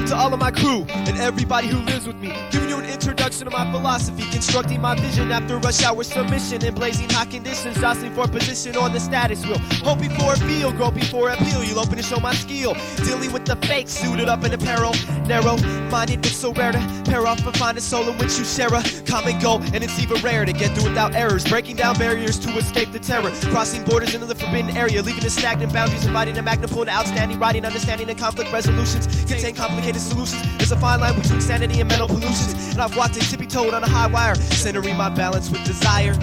up to all of my crew and everybody who lives with me. Giving you an introduction to my philosophy, constructing my vision after rush hour submission and blazing hot conditions, jostling for position on the status wheel. Hope before a feel, grow before a appeal. You'll open to show my skill, dealing with the fake, suited up in apparel. Narrow-minded, it's so rare to pair off and find a soul in which you share a common goal, and it's even rare to get through without errors. Breaking down barriers to escape the terror, crossing borders into the forbidden area, leaving the stagnant boundaries, inviting a magna pull to outstanding writing, understanding and conflict resolutions, contain complicated solutions. There's a fine line between sanity and mental pollutions, and I've walked a tippy-toed on a high wire, centering my balance with desire.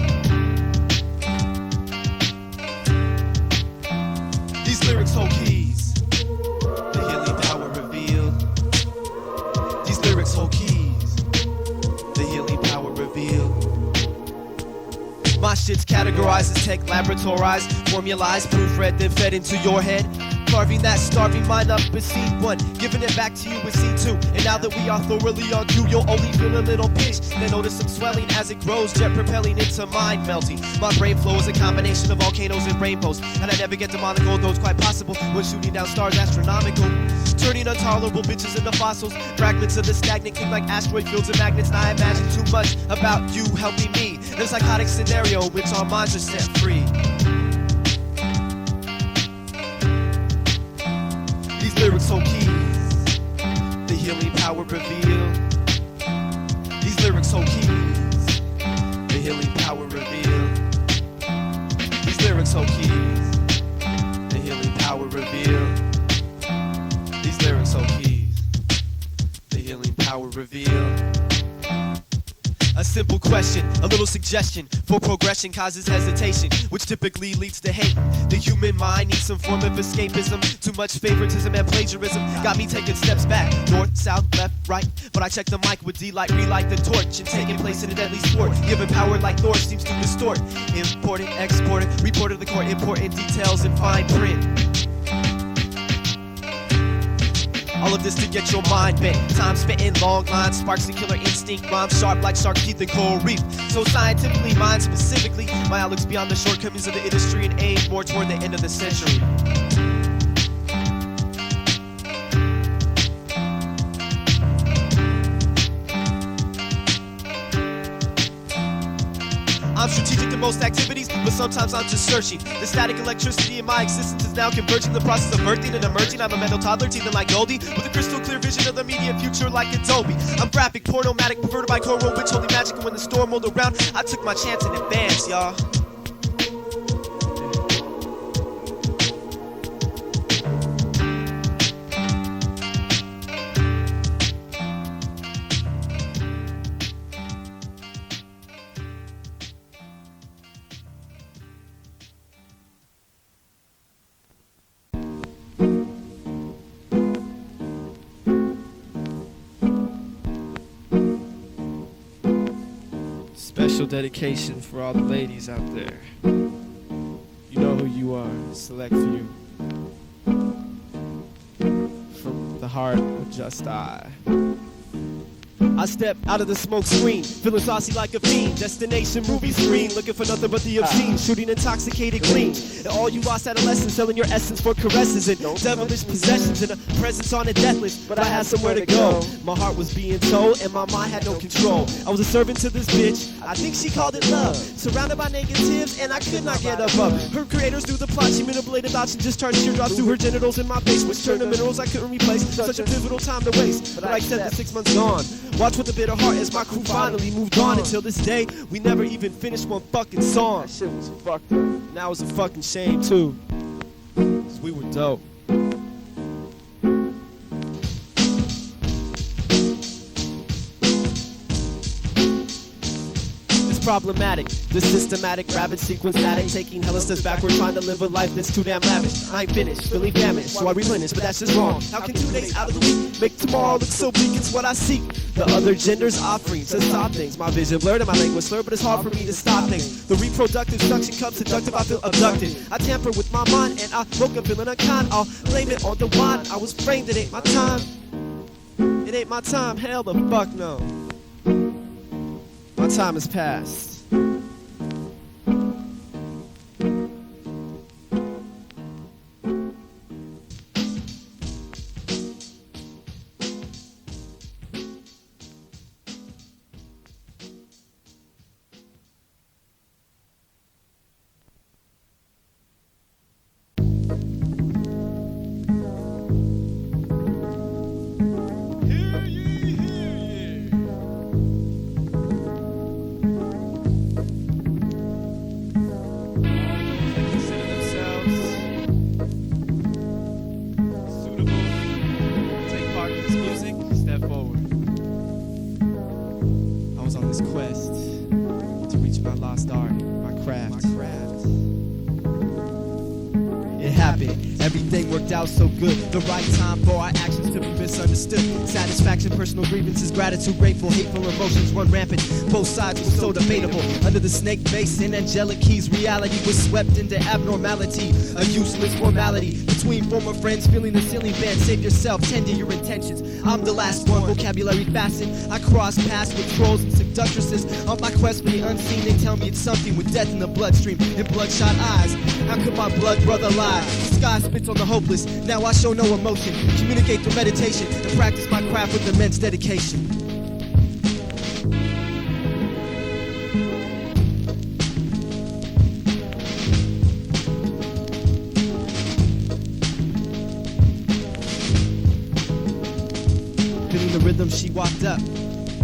These lyrics hold keys, the healing power revealed. These lyrics hold keys, the healing power revealed. My shit's categorized as tech, laboratorized, formalized, proofread, then fed into your head. Carving that starving mind up in scene 1, giving it back to you in scene 2. And now that we are thoroughly on cue, you'll only feel a little pinch, then notice some swelling as it grows, jet propelling into mind melting. My brain flow is a combination of volcanoes and rainbows, and I never get demonical, though it's quite possible when shooting down stars astronomical. Turning intolerable bitches into fossils, fragments of the stagnant king like asteroid fields and magnets. And I imagine too much about you helping me in a psychotic scenario in which our minds are set free. These lyrics hold keys, the healing power revealed. These lyrics hold keys, the healing power revealed. These lyrics hold keys, the healing power revealed. These lyrics hold keys, the healing power revealed. A simple question, a little suggestion for progression causes hesitation, which typically leads to hate. The human mind needs some form of escapism. Too much favoritism and plagiarism got me taking steps back, north, south, left, right. But I check the mic with D-Light, relight the torch, and taking place in a deadly sport. Given power like Thor seems to distort. Imported, exported, reported to the court, important details in fine print. All of this to get your mind bent. Time spent in long lines, sparks and killer instinct, rhymes sharp like shark teeth and coral reef. So scientifically, mine specifically, my outlook's beyond the shortcomings of the industry and aimed more toward the end of the century. I'm strategic in most activities, but sometimes I'm just searching. The static electricity in my existence is now converging. The process of birthing and emerging. I'm a mental toddler, teething like Goldie, with a crystal clear vision of the immediate future like Adobe. I'm graphic, pornomatic, perverted by coral, witch, holy magic, and when the storm rolled around, I took my chance in advance, y'all. Special dedication for all the ladies out there. You know who you are. Select few. From the heart of Just I. I step out of the smoke screen, feeling saucy like a fiend. Destination movie screen, looking for nothing but the obscene. Shooting intoxicated gleam. And all you lost adolescents, selling your essence for caresses and devilish possessions and a presence on a death list. But I had somewhere to go. My heart was being told and my mind had no control. I was a servant to this bitch, I think she called it love. Surrounded by negatives and I could not get above. Her creators through the plot, she manipulated thoughts and discharged teardrops through her genitals in my face, which turned to minerals I couldn't replace. Such a pivotal time to waste, but I accept the 6 months gone. Watch with a bitter heart as my crew finally moved on. Until this day, we never even finished one fucking song. That shit was fucked up. And that was a fucking shame too, 'cause we were dope. Problematic, this systematic rabbit sequence addict, taking hella steps backward, trying to live a life that's too damn lavish. I ain't finished, feeling famished, so I replenish, but that's just wrong. How can 2 days out of the week make tomorrow look so bleak? It's what I seek. The other gender's offering to stop things. My vision blurred and my language slurred, but it's hard for me to stop things. The reproductive suction cup seductive, I feel abducted. I tamper with my mind and I woke up feeling unkind. I'll blame it on the wine. I was framed, it ain't my time. It ain't my time, hell the fuck no. My time has passed. happen. Everything worked out so good. The right time for our actions to be misunderstood. Satisfaction, personal grievances, gratitude, grateful, hateful emotions run rampant. Both sides were so debatable. Under the snake base and angelic keys, reality was swept into abnormality. A useless formality between former friends, feeling the ceiling band. Save yourself, tender your intentions. I'm the last one, vocabulary fastened. I cross paths with trolls and seductresses. On my quest for the unseen, they tell me it's something with death in the bloodstream and bloodshot eyes. How could my blood brother lie? The sky spits on the hopeless. Now I show no emotion. Communicate through meditation and practice my craft with immense dedication. Feeling the rhythm, she walked up.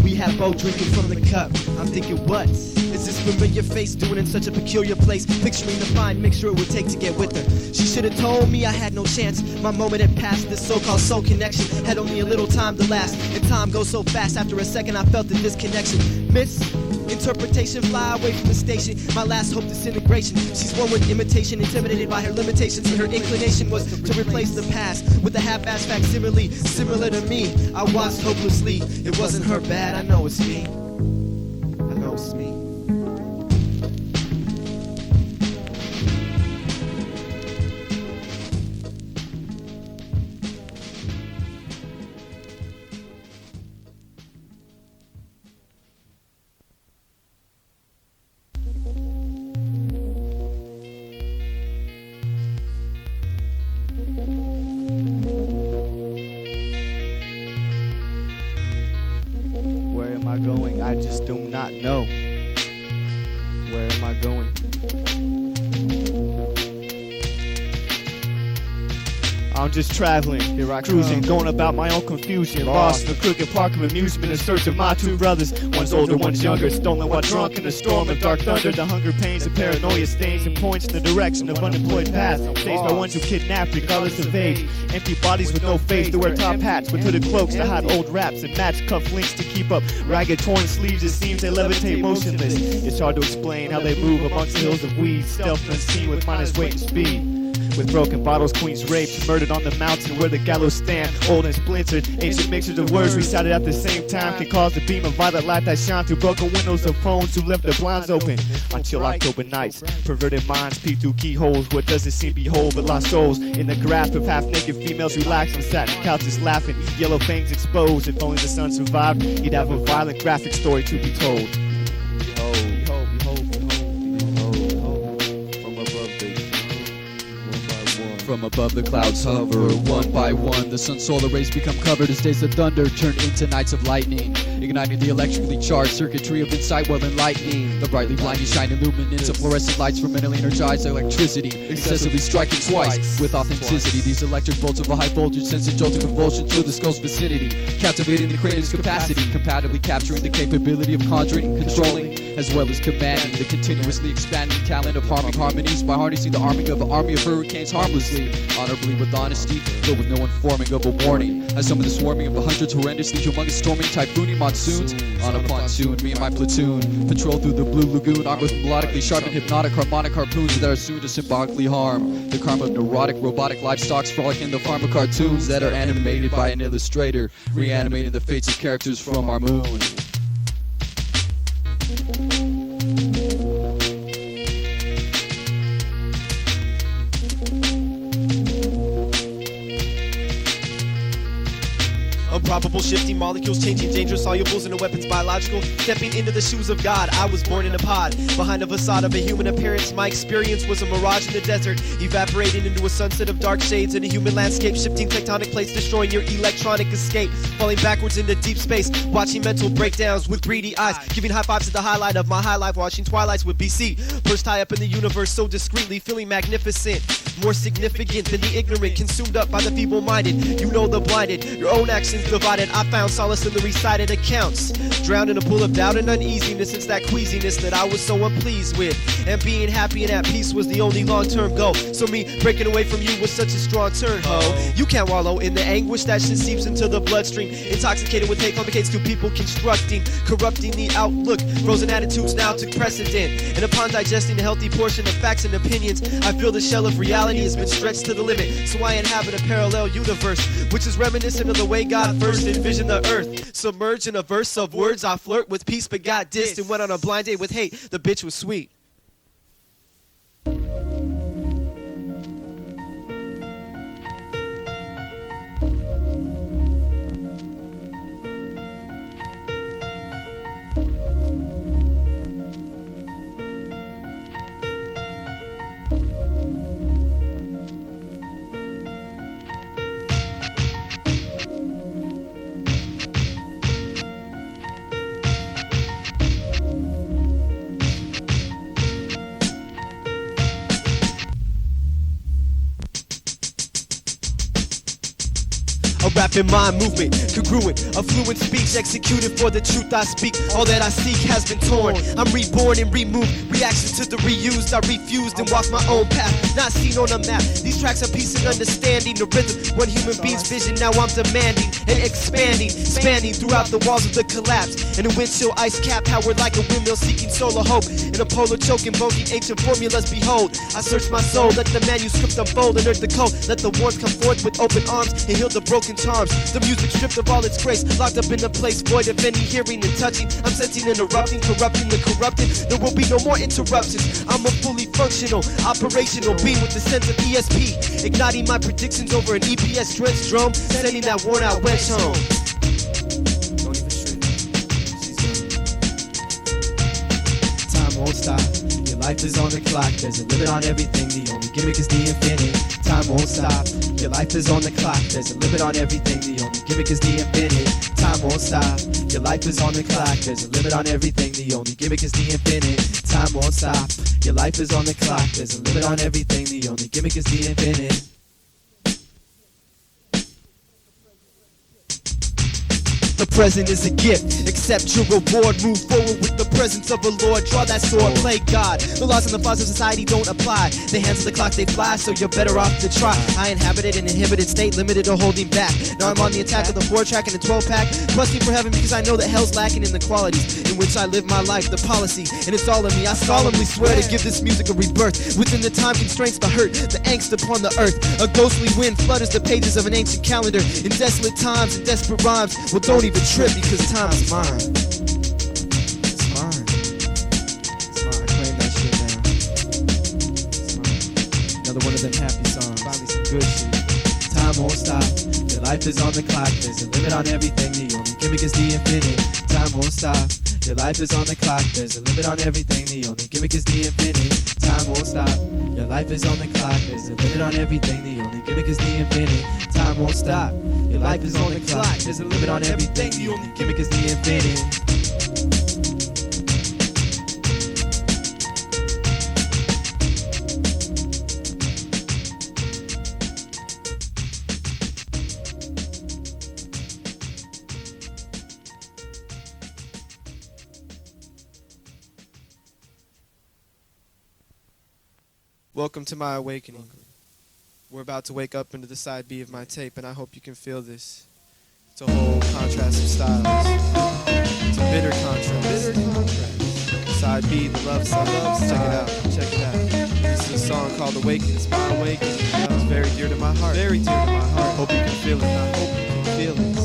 We had both drinking from the cup. I'm thinking, what? Is this familiar face doing in such a peculiar place? Picturing the fine mixture it would take to get with her. She should have told me I had no chance. My moment had passed. This so-called soul connection had only a little time to last. And time goes so fast. After a second I felt the disconnection. Misinterpretation, fly away from the station. My last hope, disintegration. She's one with imitation, intimidated by her limitations. And her inclination was to replace the past with a half-ass facsimile, similar to me. I watched hopelessly. It wasn't her bad, I know it's me. I know it's me. I just do not know. Where am I going? I'm just traveling, here I cruising, going about my own confusion. Lost in a crooked park of amusement in search of my two brothers. One's older, one's younger, stolen while drunk in a storm of dark thunder. The hunger, pains, and paranoia stains and points in the direction of unemployed paths. Staged by ones who kidnapped regardless of age. Empty bodies with no face to wear top hats with hooded cloaks to hide old raps and match cuff links to keep up ragged torn sleeves. It seems they levitate motionless. It's hard to explain how they move amongst the hills of weeds, stealth unseen with minus weight and speed. With broken bottles, queens raped, murdered on the mountain where the gallows stand. Old and splintered, ancient mixtures of words recited at the same time can cause the beam of violet light that shine through broken windows of phones who left their blinds open. On chill October nights, perverted minds peek through keyholes. What doesn't seem to be whole but lost souls in the grasp of half-naked females relaxed on satin couches laughing, yellow fangs exposed. If only the sun survived, he'd have a violent graphic story to be told. From above the clouds hover, one by one the sun's solar rays become covered as days of thunder turn into nights of lightning, igniting the electrically charged circuitry of insight while enlightening the brightly blinding shining luminance of fluorescent lights from mentally energized electricity, excessively striking twice with authenticity. These electric bolts of a high voltage sense a jolting convulsion through the skull's vicinity, captivating the crane's capacity, compatibly capturing the capability of conjuring, controlling, as well as commanding the continuously expanding talent of harming harmonies by harnessing the arming of an army of hurricanes harmlessly, honorably with honesty, but with no informing of a warning. As some of the swarming of the hundreds horrendously humongous storming typhoony monsoons, on a pontoon, me and my platoon patrol through the blue lagoon, armed with melodically sharp and hypnotic harmonic harpoons that are soon to symbolically harm the karma of neurotic robotic livestocks frolicking the pharma cartoons that are animated by an illustrator, reanimating the fates of characters from our moon. Improbable shifting molecules, changing dangerous solubles into weapons biological. Stepping into the shoes of God, I was born in a pod. Behind a facade of a human appearance, my experience was a mirage in the desert, evaporating into a sunset of dark shades in a human landscape, shifting tectonic plates, destroying your electronic escape, falling backwards into deep space, watching mental breakdowns with greedy eyes, giving high fives at the highlight of my high life, watching twilights with BC, perched high up in the universe so discreetly, feeling magnificent, more significant than the ignorant, consumed up by the feeble-minded. You know the blinded, your own actions divided, I found solace in the recited accounts. Drowned in a pool of doubt and uneasiness. It's that queasiness that I was so unpleased with. And being happy and at peace was the only long-term goal. So me breaking away from you was such a strong turn, ho. You can't wallow in the anguish that shit seeps into the bloodstream. Intoxicated with hate complicates two people constructing, corrupting the outlook. Frozen attitudes now took precedent. And upon digesting a healthy portion of facts and opinions, I feel the shell of reality has been stretched to the limit. So I inhabit a parallel universe, which is reminiscent of the way God first envisioned the earth. Submerged in a verse of words, I flirt with peace but got dissed and went on a blind date with hate. The bitch was sweet. A rapid mind movement, congruent, a fluent speech executed for the truth I speak. All that I seek has been torn. I'm reborn and removed. Reaction to the reused. I refused and walked my own path, not seen on a map. These tracks are peace and understanding. The rhythm, one human being's vision. Now I'm demanding and expanding, spanning throughout the walls of the collapse. And a wind chill ice cap, how we're like a windmill seeking solar hope. In a polar choking, bogey ancient formulas. Behold, I search my soul. Let the manuscript unfold and earth the code. Let the warmth come forth with open arms and heal the broken charms. The music stripped of all its grace, locked up in a place void of any hearing and touching. I'm sensing and erupting, corrupting the corrupted. There will be no more interruptions. I'm a fully functional, operational being with the sense of ESP, igniting my predictions over an EPS drenched drum, sending that worn out wedge home. Don't even trip. Time won't stop. Your life is on the clock. There's a limit on everything. The only gimmick is the infinite. Time won't stop. Your life is on the clock. There's a limit on everything. The only gimmick is the infinite. Time won't stop. Your life is on the clock. There's a limit on everything. The only gimmick is the infinite. Time won't stop. Your life is on the clock. There's a limit on everything. The only gimmick is the infinite. The present is a gift, accept your reward. Move forward with the presence of a Lord. Draw that sword, play God. The laws and the laws of society don't apply. The hands of the clock, they fly, so you're better off to try. I inhabited an inhibited state, limited to holding back. Now I'm on the attack of the 4-track and the 12-pack, questing for heaven because I know that hell's lacking in the qualities in which I live my life, the policy, and it's all in me. I solemnly swear to give this music a rebirth within the time constraints, the hurt, the angst upon the earth. A ghostly wind flutters the pages of an ancient calendar in desolate times and desperate rhymes. Well, don't even trip because time is mine. It's mine. It's mine. I claim that shit now. It's mine. Another one of them happy songs. Finally some good shit. Time won't stop. Your life is on the clock. There's a limit on everything. The only gimmick is the infinite. Time won't stop. Your life is on the clock. There's a limit on everything. The only gimmick is the infinite. Time won't stop. Your life is on the clock. There's a limit on everything. The only gimmick is the infinite. Time won't stop. Your life is on the clock. There's a limit on everything. The only gimmick is the infinite. Welcome to my awakening. We're about to wake up into the side B of my tape, and I hope you can feel this. It's a whole contrast of styles. It's a bitter contrast. Side B, the love side. Check it out. Check it out. This is a song called Awaken. It's my awakening. It's very dear to my heart. Very dear to my heart. Hope you can feel it. I hope you can feel it.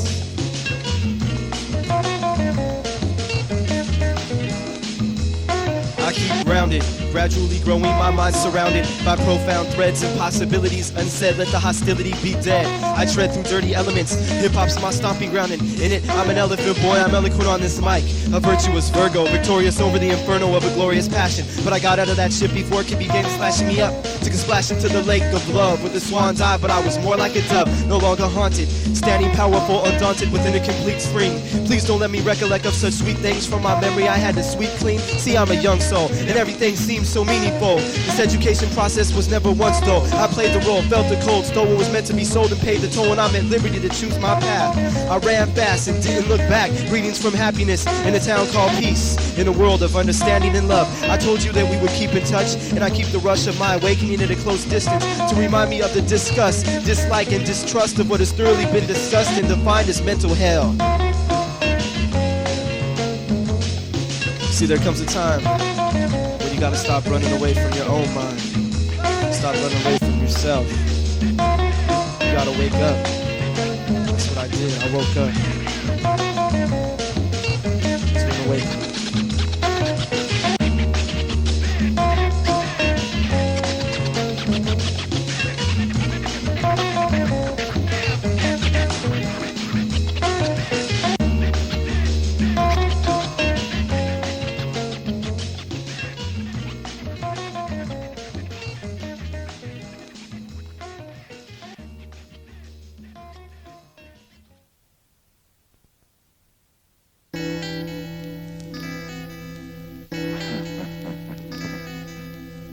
I keep grounded, gradually growing, my mind surrounded by profound threads and possibilities unsaid. Let the hostility be dead. I tread through dirty elements. Hip-hop's my stomping ground, and in it I'm an elephant boy. I'm eloquent on this mic, a virtuous Virgo, victorious over the inferno of a glorious passion. But I got out of that shit before it could begin slashing me up. Took a splash into the lake of love with a swan dive, but I was more like a dove, no longer haunted. Standing powerful, undaunted within a complete spring. Please don't let me recollect of such sweet things from my memory. I had to sweep clean. See, I'm a young soul, and everything seems so meaningful. This education process was never once dull. I played the role, felt the cold, stole what was meant to be sold, and paid the toll. And I'm at liberty to choose my path. I ran fast and didn't look back. Greetings from happiness in a town called peace, in a world of understanding and love. I told you that we would keep in touch, and I keep the rush of my awakening at a close distance to remind me of the disgust, dislike, and distrust of what has thoroughly been discussed and defined as mental hell. See, there comes a time when you gotta stop running away from your own mind. Stop running away from yourself. You gotta wake up. That's what I did. I woke up. It's been awakened.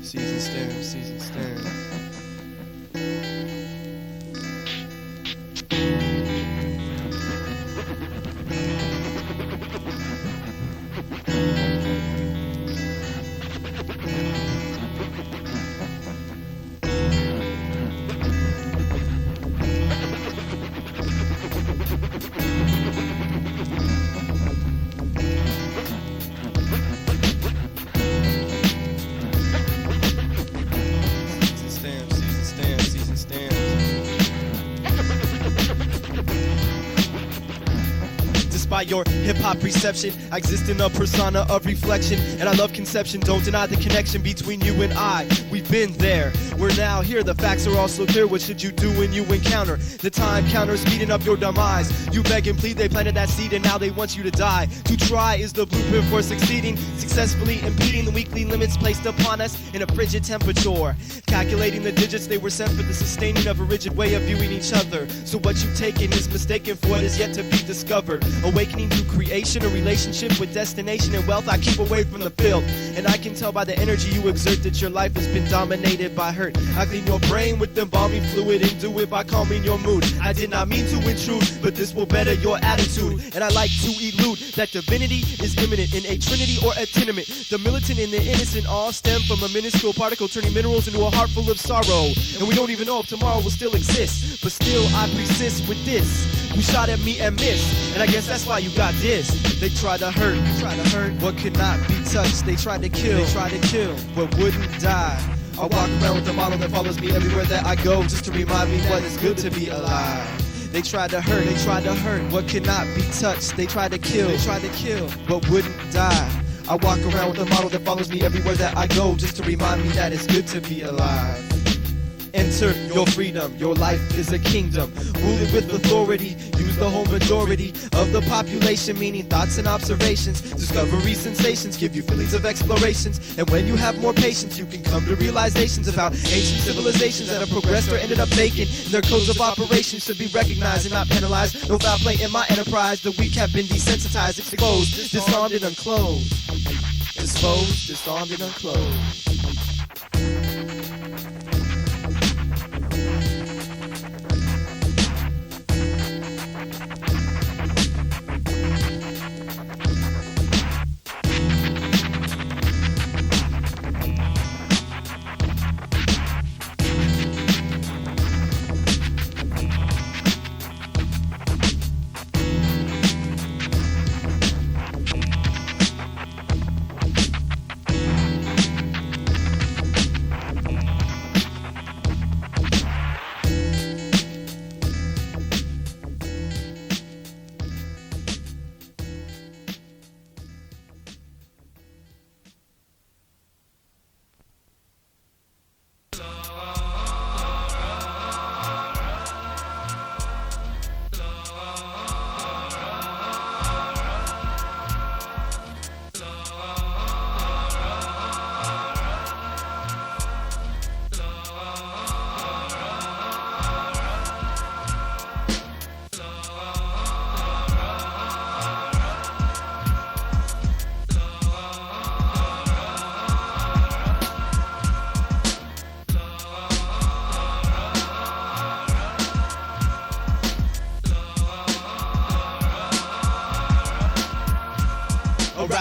Season stand, season stand. By your hip-hop reception, I exist in a persona of reflection, and I love conception. Don't deny the connection between you and I. We've been there, we're now here. The facts are also clear. What should you do when you encounter the time counter speeding up your demise? You beg and plead, they planted that seed, and now they want you to die. To try is the blueprint for succeeding, successfully impeding the weekly limits placed upon us in a frigid temperature. Calculating the digits, they were sent for the sustaining of a rigid way of viewing each other. So what you've taken is mistaken for what is yet to be discovered. Awakening to creation, a relationship with destination and wealth. I keep away from the field, and I can tell by the energy you exert that your life has been dominated by hurt. I clean your brain with embalming fluid and do it by calming your mood. I did not mean to intrude, but this will better your attitude. And I like to elude that divinity is imminent in a trinity or a tenement. The militant and the innocent all stem from a minuscule particle, turning minerals into a heart full of sorrow. And we don't even know if tomorrow will still exist, but still I persist with this. You shot at me and missed, and I guess that's why you got this. They try to hurt what could not be touched. They tried to kill what wouldn't die. I walk around with a model that follows me everywhere that I go, just to remind me what it's good to be alive. They tried to hurt what could not be touched. They tried to kill what wouldn't die. I walk around with a model that follows me everywhere that I go, just to remind me that it's good to be alive. Enter your freedom, your life is a kingdom. Rule it with authority, use the whole majority of the population, meaning thoughts and observations. Discovery sensations give you feelings of explorations. And when you have more patience, you can come to realizations about ancient civilizations that have progressed or ended up vacant. And their codes of operations should be recognized and not penalized. No foul play in my enterprise. The weak have been desensitized, exposed, disarmed and unclothed. Disposed, disarmed and unclothed.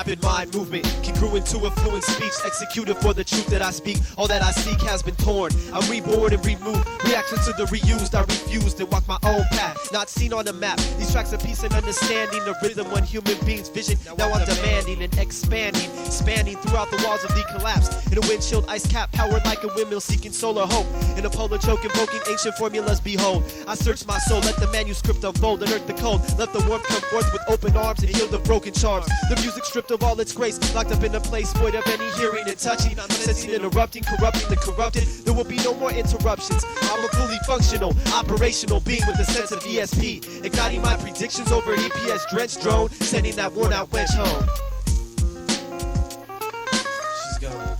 rapid mind movement, congruent to a fluent speech, executed for the truth that I speak. All that I seek has been torn. I'm reborn and removed. Reaction to the reused, I refuse to walk my own path, not seen on the map. These tracks of peace and understanding, the rhythm on human beings' vision. Now I'm demanding and expanding, spanning throughout the walls of the collapse. In a windshield, ice cap, powered like a windmill, seeking solar hope. In a polar choke, invoking ancient formulas, behold. I search my soul, let the manuscript unfold, unearth the code. Let the warmth come forth with open arms and heal the broken charms. The music stripped of all its grace, locked up in a place void of any hearing and touching. I'm sensing, interrupting, corrupting the corrupted. There will be no more interruptions. I'm a fully functional, operational being with a sense of ESP, igniting my predictions over an EPS-drenched drone, sending that worn-out wench home. She's gone.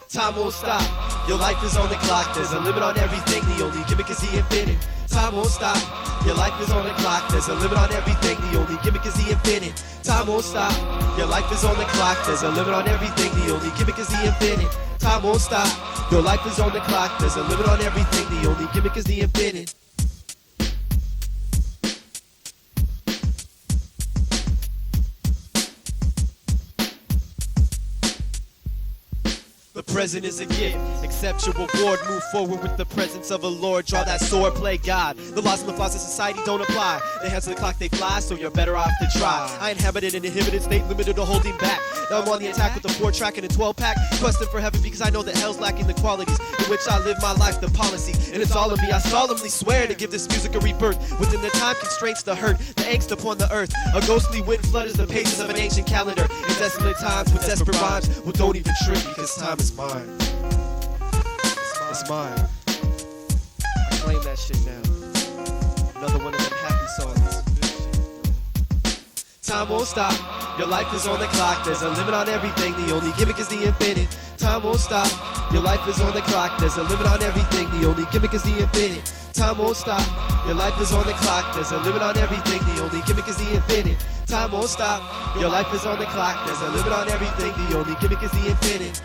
Time won't stop. Your life is on the clock. There's a limit on everything. The only gimmick is the infinite. Time won't stop. Your life is on the clock. There's a limit on everything. The only gimmick is the infinite. Time won't stop. Your life is on the clock. There's a limit on everything. The only gimmick is the infinite. Time won't stop. Your life is on the clock. There's a limit on everything. The only gimmick is the infinite. The present is a gift. Accept your reward. Move forward with the presence of a Lord. Draw that sword, play God. The laws and the flaws of society don't apply. The hands of the clock, they fly, so you're better off to try. I inhabited an inhibited state, limited to holding back. Now I'm on the attack with a 4-track and a 12-pack. Questing for heaven because I know that hell's lacking the qualities in which I live my life, the policy. And it's all of me. I solemnly swear to give this music a rebirth. Within the time constraints, the hurt, the angst upon the earth. A ghostly wind flutters the pages of an ancient calendar. In desolate times with desperate rhymes. Well, don't even trip because time is mine. It's mine. I claim that shit now. Another one of them happy songs. Time won't stop. Your life is on the clock. There's a limit on everything. The only gimmick is the infinite. Time won't stop. Your life is on the clock. There's a limit on everything. The only gimmick is the infinite. Time won't stop. Your life is on the clock. There's a limit on everything. The only gimmick is the infinite. Time won't stop. Your life is on the clock. There's a limit on everything. The only gimmick is the infinite.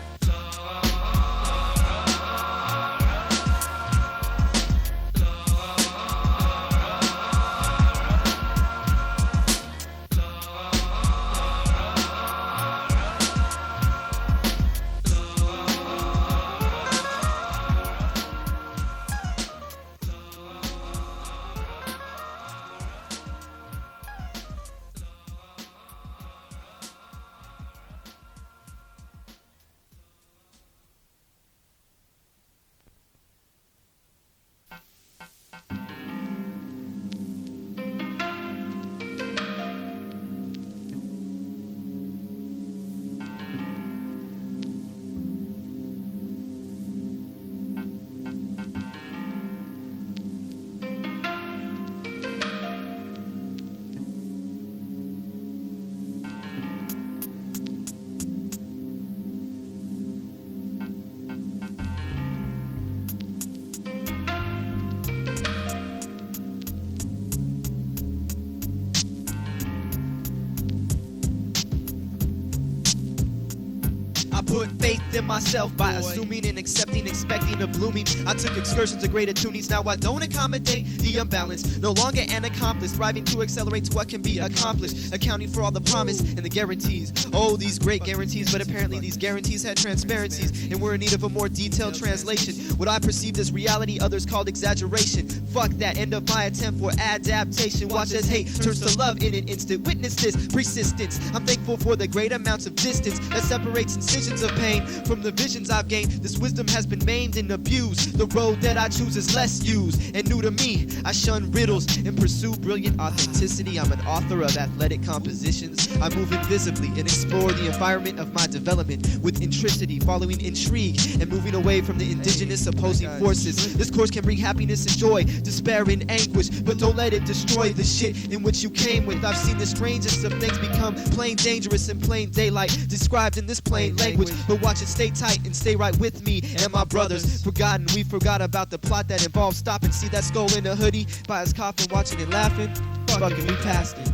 Put faith in myself by assuming and accepting, expecting a blooming. I took excursions to greater tunings. Now I don't accommodate the imbalance. No longer an accomplice, striving to accelerate to what can be accomplished, accounting for all the promise and the guarantees. Oh, these great guarantees, but apparently these guarantees had transparencies and were in need of a more detailed translation. What I perceived as reality, others called exaggeration. Fuck that, end of my attempt for adaptation. Watch as hate turns to love in an instant. Witness this persistence. I'm thankful for the great amounts of distance that separates incisions of pain from the visions I've gained. This wisdom has been maimed and abused. The road that I choose is less used and new to me. I shun riddles and pursue brilliant authenticity. I'm an author of athletic compositions. I move invisibly and explore the environment of my development with intricity, following intrigue and moving away from the indigenous opposing forces. This course can bring happiness and joy, despair and anguish, but don't let it destroy the shit in which you came with. I've seen the strangest of things become plain dangerous in plain daylight, described in this plain language. But watch it stay tight and stay right with me and my brothers. Forgotten, we forgot about the plot that involved stop and see that skull in a hoodie by his coffin, watching and laughing. Fucking, we passed it.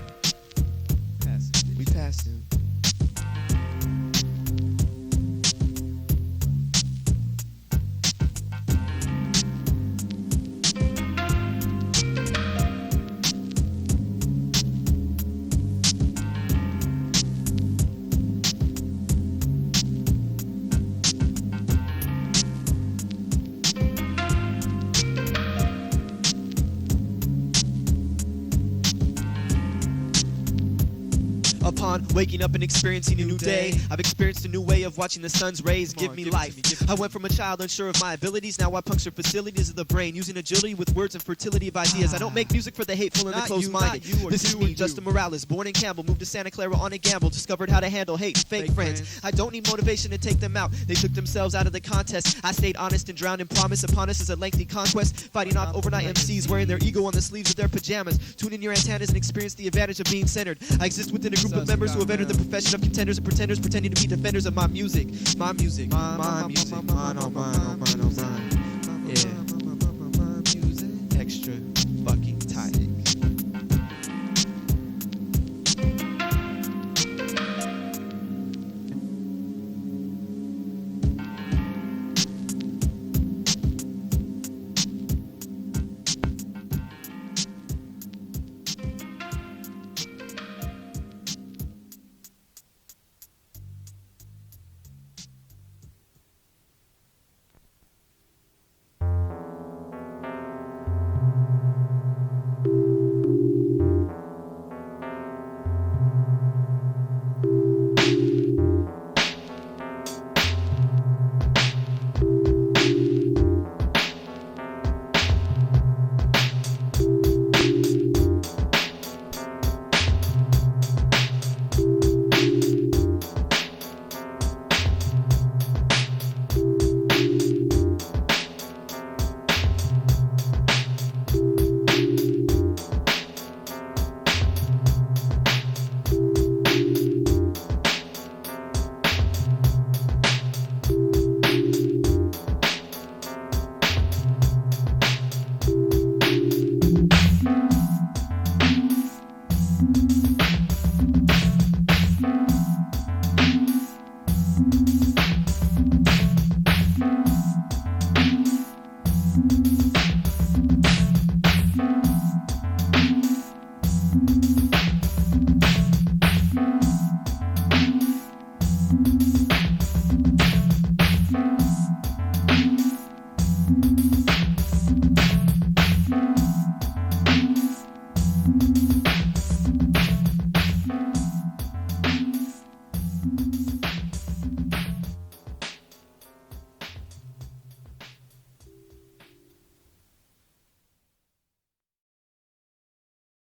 We passed it. on, waking up and experiencing a new day. I've experienced a new way of watching the sun's rays give me life. I went from a child unsure of my abilities, now I puncture facilities of the brain, using agility with words and fertility of ideas. I don't make music for the hateful and the close-minded. This is me, Justin Morales, born in Campbell, moved to Santa Clara on a gamble, discovered how to handle hate, fake friends. I don't need motivation to take them out. They took themselves out of the contest. I stayed honest and drowned in promise. Upon us is a lengthy conquest, fighting off overnight MCs wearing their ego on the sleeves of their pajamas. Tune in your antennas and experience the advantage of being centered. I exist within a group of members who have entered the profession of contenders and pretenders, pretending to be defenders of my music. My music. My music. Mine, oh mine, oh mine.